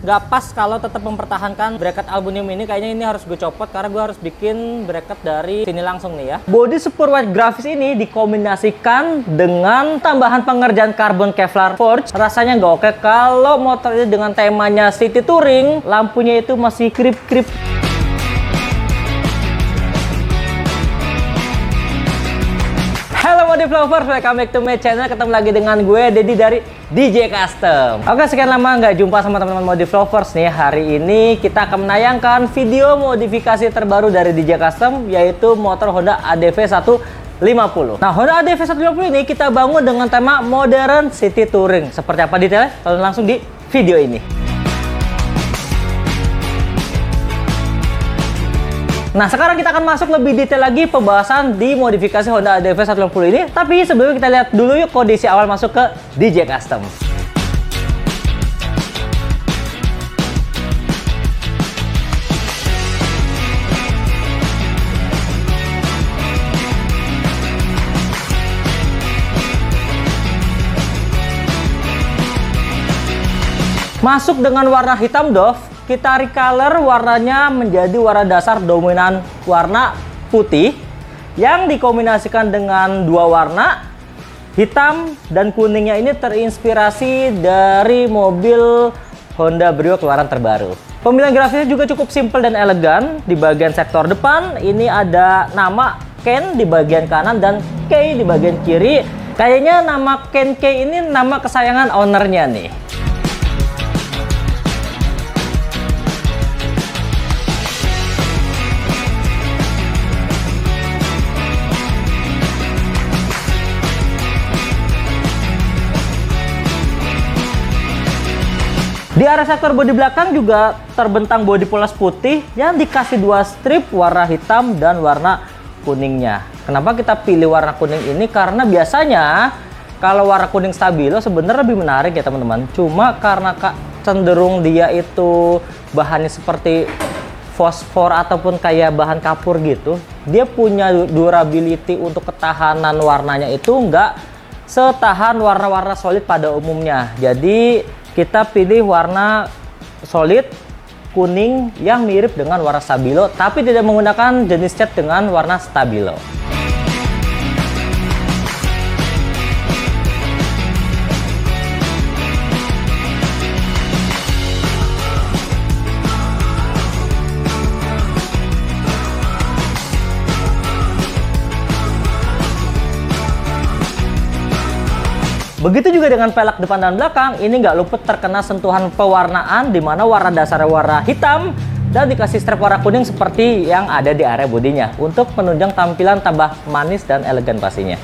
nggak pas kalau tetap mempertahankan bracket aluminium ini. Kayaknya ini harus gue copot karena gue harus bikin bracket dari sini langsung nih ya. Body super white grafis ini dikombinasikan dengan tambahan pengerjaan karbon Kevlar forge. Rasanya nggak oke kalau motor ini dengan temanya city touring, lampunya itu masih krip-krip. Halo modif lovers, welcome back to my channel. Ketemu lagi dengan gue, Dedi dari DJ Custom. Oke, sekian lama nggak jumpa sama teman-teman modif lovers nih. Hari ini kita akan menayangkan video modifikasi terbaru dari DJ Custom, yaitu motor Honda ADV 150. Nah, Honda ADV 150 ini kita bangun dengan tema modern city touring. Seperti apa detailnya? Tonton langsung di video ini. Nah, sekarang kita akan masuk lebih detail lagi pembahasan di modifikasi Honda ADV 150 ini. Tapi sebelum kita lihat dulu yuk kondisi awal masuk ke DJ Custom. Masuk dengan warna hitam doff. Kita recolor warnanya menjadi warna dasar dominan warna putih yang dikombinasikan dengan dua warna hitam dan kuningnya. Ini terinspirasi dari mobil Honda Brio keluaran terbaru. Pemilihan grafisnya juga cukup simpel dan elegan. Di bagian sektor depan ini ada nama Ken di bagian kanan dan K di bagian kiri. Kayaknya nama Ken K ini nama kesayangan ownernya nih. Di area sektor bodi belakang juga terbentang bodi polos putih yang dikasih dua strip warna hitam dan warna kuningnya. Kenapa kita pilih warna kuning ini? Karena biasanya kalau warna kuning stabilo sebenarnya lebih menarik ya teman-teman. Cuma karena cenderung dia itu bahannya seperti fosfor ataupun kayak bahan kapur gitu, dia punya durability untuk ketahanan warnanya itu nggak setahan warna-warna solid pada umumnya. Jadi kita pilih warna solid kuning yang mirip dengan warna stabilo, tapi tidak menggunakan jenis cat dengan warna stabilo. Begitu juga dengan pelek depan dan belakang, ini nggak luput terkena sentuhan pewarnaan di mana warna dasar warna hitam dan dikasih strip warna kuning seperti yang ada di area bodinya untuk menunjang tampilan tambah manis dan elegan pastinya.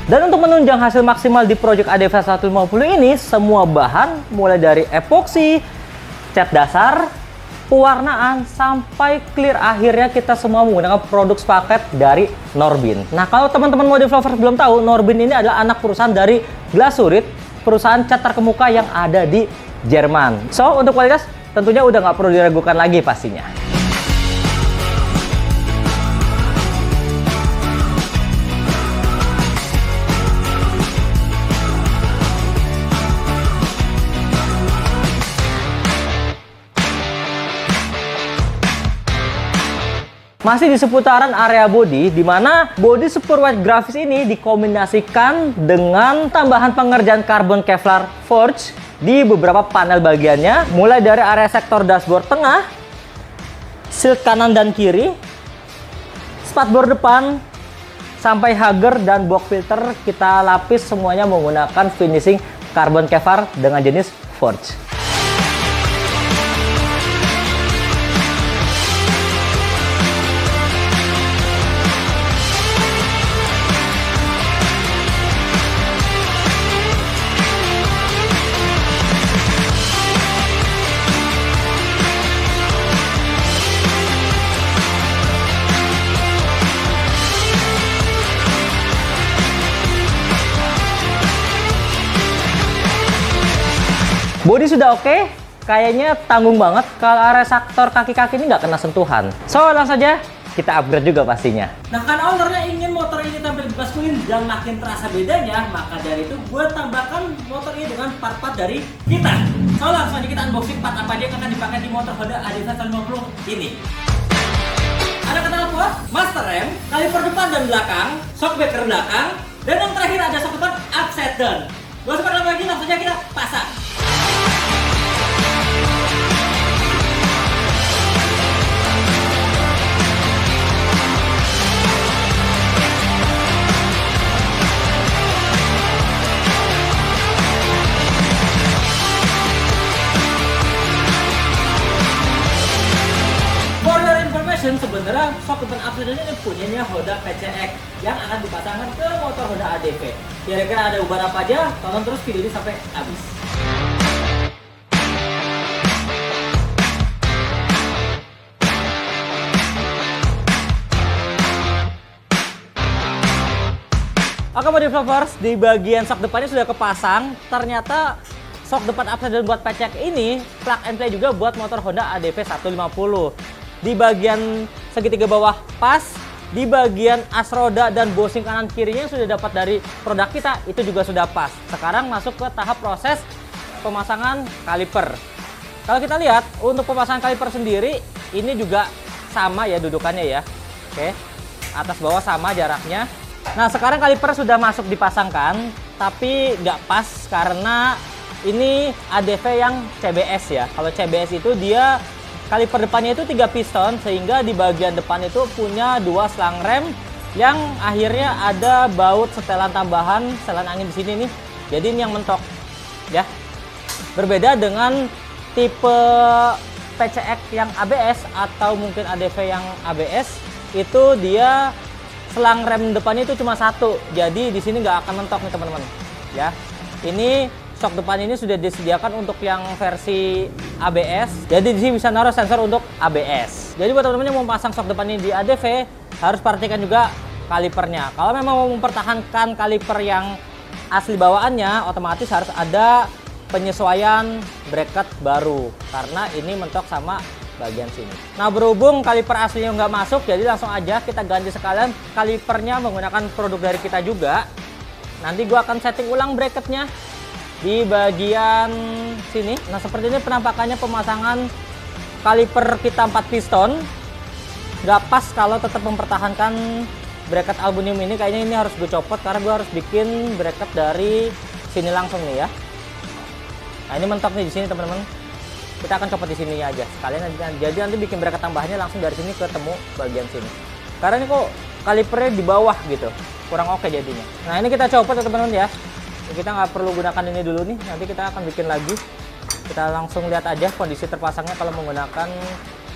Dan untuk menunjang hasil maksimal di Project ADV 150 ini, semua bahan mulai dari epoksi, cat dasar, pewarnaan, sampai clear akhirnya kita semua menggunakan produk sepaket dari Norbin. Nah, kalau teman-teman modif lovers belum tahu, Norbin ini adalah anak perusahaan dari Glasurit, perusahaan cat terkemuka yang ada di Jerman. So, untuk kualitas tentunya udah nggak perlu diragukan lagi pastinya. Masih di seputaran area bodi, di mana bodi super white grafis ini dikombinasikan dengan tambahan pengerjaan karbon Kevlar forge di beberapa panel bagiannya, mulai dari area sektor dashboard tengah, shield kanan dan kiri, spatbor depan, sampai hager dan box filter kita lapis semuanya menggunakan finishing karbon Kevlar dengan jenis forge. Bodi sudah oke, kayaknya tanggung banget. Kalau area sektor kaki-kaki ini nggak kena sentuhan. So, langsung saja kita upgrade juga pastinya. Nah, karena ownernya ingin motor ini tampil maskulin dan makin terasa bedanya, maka dari itu gue tambahkan motor ini dengan part-part dari kita. So, langsung aja kita unboxing part apa aja yang akan dipakai di motor Honda ADV 150 ini. Ada knalpot, master rem, kaliper depan dan belakang, shock breaker belakang, dan yang terakhir ada shock depan upside down. Gak usah lama lagi, langsung aja kita pasang. Sebenarnya shock depan upside down ini punyanya Honda PCX yang akan dipasangkan ke motor Honda ADV. Kira-kira ada ubah apa aja? Tonton terus video ini sampai habis. Oke modif lovers, di bagian shock depannya sudah kepasang. Ternyata shock depan upside down buat PCX ini plug and play juga buat motor Honda ADV 150. Di bagian segitiga bawah pas, di bagian as roda dan bosing kanan kirinya yang sudah dapat dari produk kita itu juga sudah pas. Sekarang masuk ke tahap proses pemasangan kaliper. Kalau kita lihat untuk pemasangan kaliper sendiri ini juga sama ya dudukannya ya. Oke, atas bawah sama jaraknya. Nah sekarang kaliper sudah masuk dipasangkan, tapi nggak pas karena ini ADV yang CBS ya. Kalau CBS itu dia kaliper depannya itu 3 piston, sehingga di bagian depan itu punya 2 selang rem yang akhirnya ada baut setelan tambahan, setelan angin di sini nih. Jadi ini yang mentok ya. Berbeda dengan tipe PCX yang ABS atau mungkin ADV yang ABS, itu dia selang rem depannya itu cuma 1. Jadi di sini nggak akan mentok nih teman-teman ya. Ini shock depan ini sudah disediakan untuk yang versi ABS. Jadi di sini bisa naruh sensor untuk ABS. Jadi buat teman-teman yang mau pasang shock depan ini di ADV, harus perhatikan juga kalipernya. Kalau memang mau mempertahankan kaliper yang asli bawaannya, otomatis harus ada penyesuaian bracket baru karena ini mentok sama bagian sini. Nah berhubung kaliper aslinya nggak masuk, jadi langsung aja kita ganti sekalian kalipernya menggunakan produk dari kita juga. Nanti gua akan setting ulang bracketnya di bagian sini. Nah seperti ini penampakannya pemasangan kaliper kita 4 piston. Nggak pas kalau tetap mempertahankan bracket aluminium ini. Kayaknya ini harus gue copot karena gue harus bikin bracket dari sini langsung nih ya. Nah ini mentok nih di sini teman-teman. Kita akan copot di sininya aja sekalian. Jadi nanti bikin bracket tambahannya langsung dari sini ketemu bagian sini. Karena ini kok kalipernya di bawah gitu, kurang oke jadinya. Nah ini kita copot ya teman-teman ya. Kita nggak perlu gunakan ini dulu nih, nanti kita akan bikin lagi. Kita langsung lihat aja kondisi terpasangnya kalau menggunakan.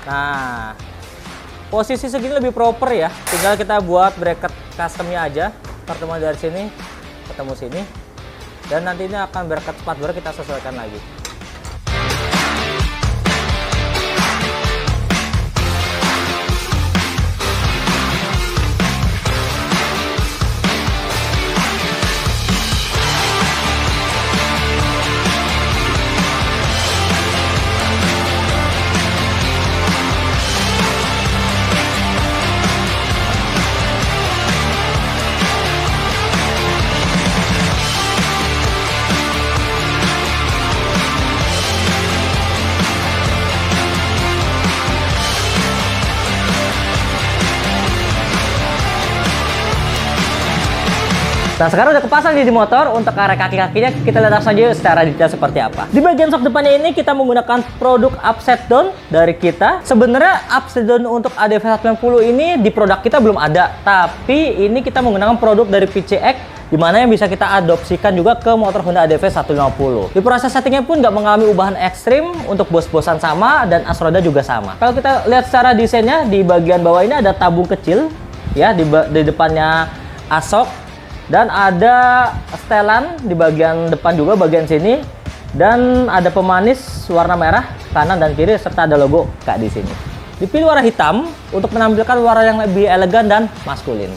Nah posisi segini lebih proper ya, tinggal kita buat bracket customnya aja. Pertemuan dari sini ketemu sini, dan nanti ini akan bracket spot baru kita sesuaikan lagi. Nah sekarang udah kepasang di motor. Untuk area kaki-kakinya kita lihat langsung aja secara detail seperti apa. Di bagian shock depannya ini kita menggunakan produk upside down dari kita. Sebenarnya upside down untuk ADV 150 ini di produk kita belum ada, tapi ini kita menggunakan produk dari PCX, dimana yang bisa kita adopsikan juga ke motor Honda ADV 150. Di proses settingnya pun nggak mengalami ubahan ekstrim. Untuk bos-bosan sama dan as roda juga sama. Kalau kita lihat secara desainnya, di bagian bawah ini ada tabung kecil ya, di depannya asok. Dan ada setelan di bagian depan juga, bagian sini. Dan ada pemanis warna merah kanan dan kiri, serta ada logo K di sini. Dipilih warna hitam untuk menampilkan warna yang lebih elegan dan maskulin.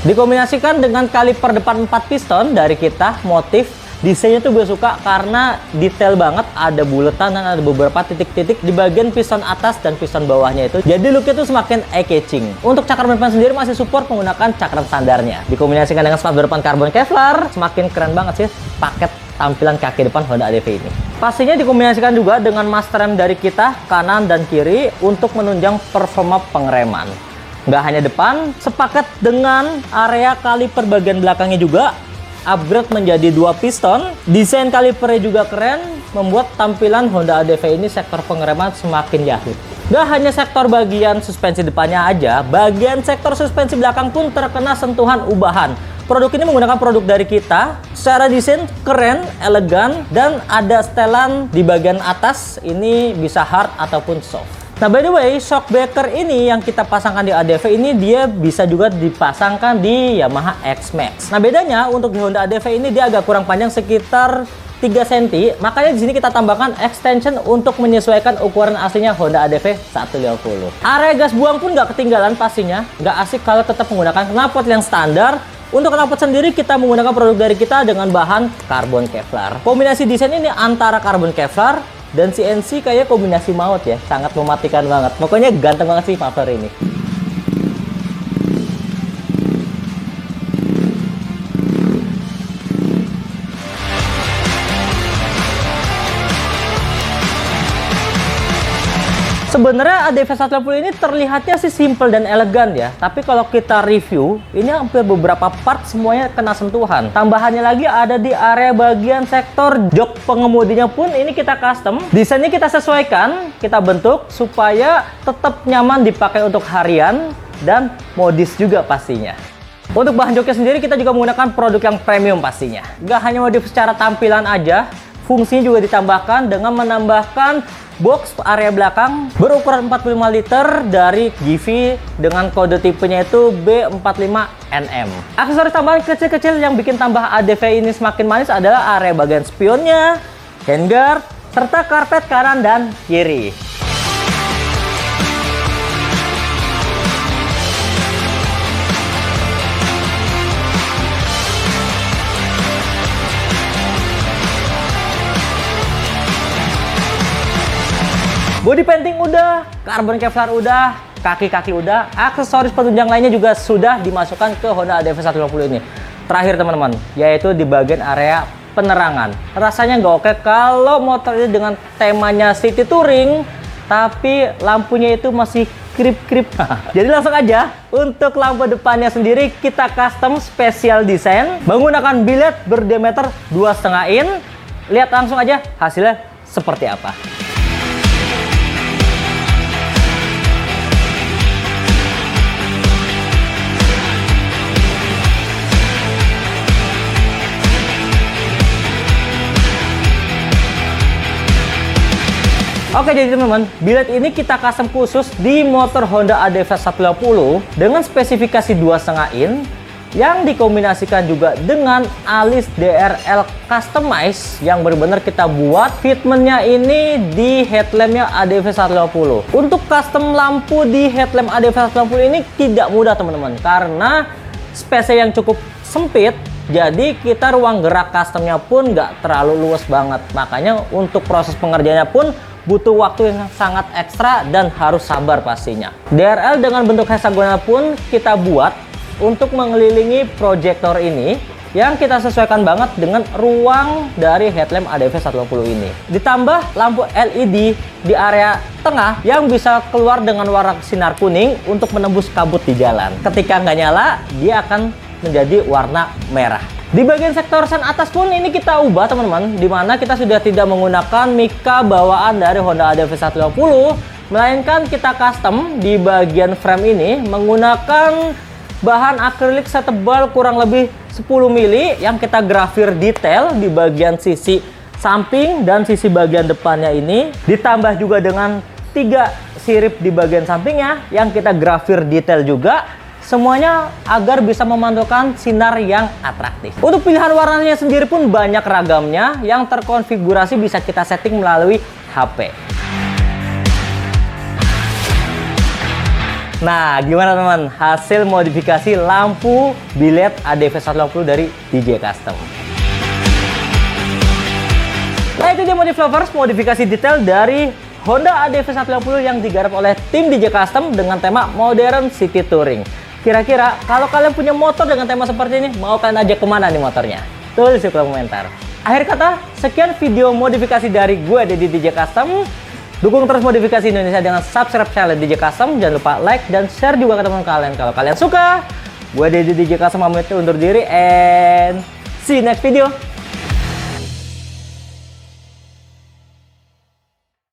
Dikombinasikan dengan kaliper depan 4 piston dari kita, motif desainnya tuh gue suka karena detail banget, ada buletan dan ada beberapa titik-titik di bagian piston atas dan piston bawahnya itu. Jadi looknya tuh semakin eye-catching. Untuk cakram depan sendiri masih support menggunakan cakram standarnya. Dikombinasikan dengan spanduk depan karbon Kevlar, semakin keren banget sih paket tampilan kaki depan Honda ADV ini. Pastinya dikombinasikan juga dengan master rem dari kita, kanan dan kiri untuk menunjang performa pengereman. Nggak hanya depan, sepaket dengan area kaliper bagian belakangnya juga upgrade menjadi 2 piston. Desain kalipernya juga keren, membuat tampilan Honda ADV ini sektor pengereman semakin yahut. Gak hanya sektor bagian suspensi depannya aja, bagian sektor suspensi belakang pun terkena sentuhan ubahan. Produk ini menggunakan produk dari kita. Secara desain keren, elegan, dan ada setelan di bagian atas. Ini bisa hard ataupun soft. Nah, by the way, shock breaker ini yang kita pasangkan di ADV ini dia bisa juga dipasangkan di Yamaha X-Max. Nah, bedanya untuk di Honda ADV ini dia agak kurang panjang sekitar 3 cm. Makanya di sini kita tambahkan extension untuk menyesuaikan ukuran aslinya Honda ADV 150. Area gas buang pun nggak ketinggalan pastinya. Nggak asik kalau tetap menggunakan knalpot yang standar. Untuk knalpot sendiri kita menggunakan produk dari kita dengan bahan karbon Kevlar. Kombinasi desain ini antara karbon Kevlar dan CNC kayak kombinasi maut ya, sangat mematikan banget. Pokoknya ganteng banget sih Mavler ini. Sebenarnya ADV 150 ini terlihatnya sih simple dan elegan ya. Tapi kalau kita review, ini hampir beberapa part semuanya kena sentuhan. Tambahannya lagi ada di area bagian sektor jok pengemudinya pun ini kita custom. Desainnya kita sesuaikan, kita bentuk supaya tetap nyaman dipakai untuk harian dan modis juga pastinya. Untuk bahan joknya sendiri kita juga menggunakan produk yang premium pastinya. Gak hanya modif secara tampilan aja, fungsinya juga ditambahkan dengan menambahkan box area belakang berukuran 45 liter dari Givi dengan kode tipenya itu B45NM. Aksesoris tambahan kecil-kecil yang bikin tambah ADV ini semakin manis adalah area bagian spionnya, handguard, serta karpet kanan dan kiri. Body painting udah, karbon Kevlar udah, kaki-kaki udah, aksesoris penunjang lainnya juga sudah dimasukkan ke Honda ADV 150 ini. Terakhir teman-teman, yaitu di bagian area penerangan. Rasanya nggak oke kalau motor ini dengan temanya City Touring, tapi lampunya itu masih krip-krip. Jadi langsung aja, untuk lampu depannya sendiri kita custom spesial desain menggunakan biled berdiameter 2,5 in. Lihat langsung aja hasilnya seperti apa. Oke, jadi teman-teman, biled ini kita custom khusus di motor Honda ADV 150 dengan spesifikasi 2,5 in yang dikombinasikan juga dengan alis DRL Customize yang benar-benar kita buat fitmentnya ini di headlampnya ADV 150. Untuk custom lampu di headlamp ADV 150 ini tidak mudah teman-teman karena space yang cukup sempit. Jadi kita ruang gerak customnya pun nggak terlalu luas banget. Makanya untuk proses pengerjaannya pun butuh waktu yang sangat ekstra dan harus sabar pastinya. DRL dengan bentuk hexagonal pun kita buat untuk mengelilingi proyektor ini yang kita sesuaikan banget dengan ruang dari headlamp ADV 150 ini. Ditambah lampu LED di area tengah yang bisa keluar dengan warna sinar kuning untuk menembus kabut di jalan. Ketika nggak nyala, dia akan menjadi warna merah. Di bagian sektor sen atas pun ini kita ubah teman-teman, dimana kita sudah tidak menggunakan mika bawaan dari Honda ADV 150, melainkan kita custom di bagian frame ini menggunakan bahan akrilik setebal kurang lebih 10 mili yang kita grafir detail di bagian sisi samping dan sisi bagian depannya ini, ditambah juga dengan 3 sirip di bagian sampingnya yang kita grafir detail juga. Semuanya agar bisa memantulkan sinar yang atraktif. Untuk pilihan warnanya sendiri pun banyak ragamnya yang terkonfigurasi bisa kita setting melalui HP. Nah, gimana teman? Hasil modifikasi lampu bilet ADV 150 dari DJ Custom. Nah, itu dia Modif Lovers, modifikasi detail dari Honda ADV 150 yang digarap oleh tim DJ Custom dengan tema Modern City Touring. Kira-kira kalau kalian punya motor dengan tema seperti ini, mau kalian ajak kemana nih motornya? Tulis di kolom komentar. Akhir kata, sekian video modifikasi dari gue di DJ Custom. Dukung terus modifikasi Indonesia dengan subscribe channel DJ Custom. Jangan lupa like dan share juga ke teman kalian kalau kalian suka. Gue DJ Custom pamit undur diri and see you next video.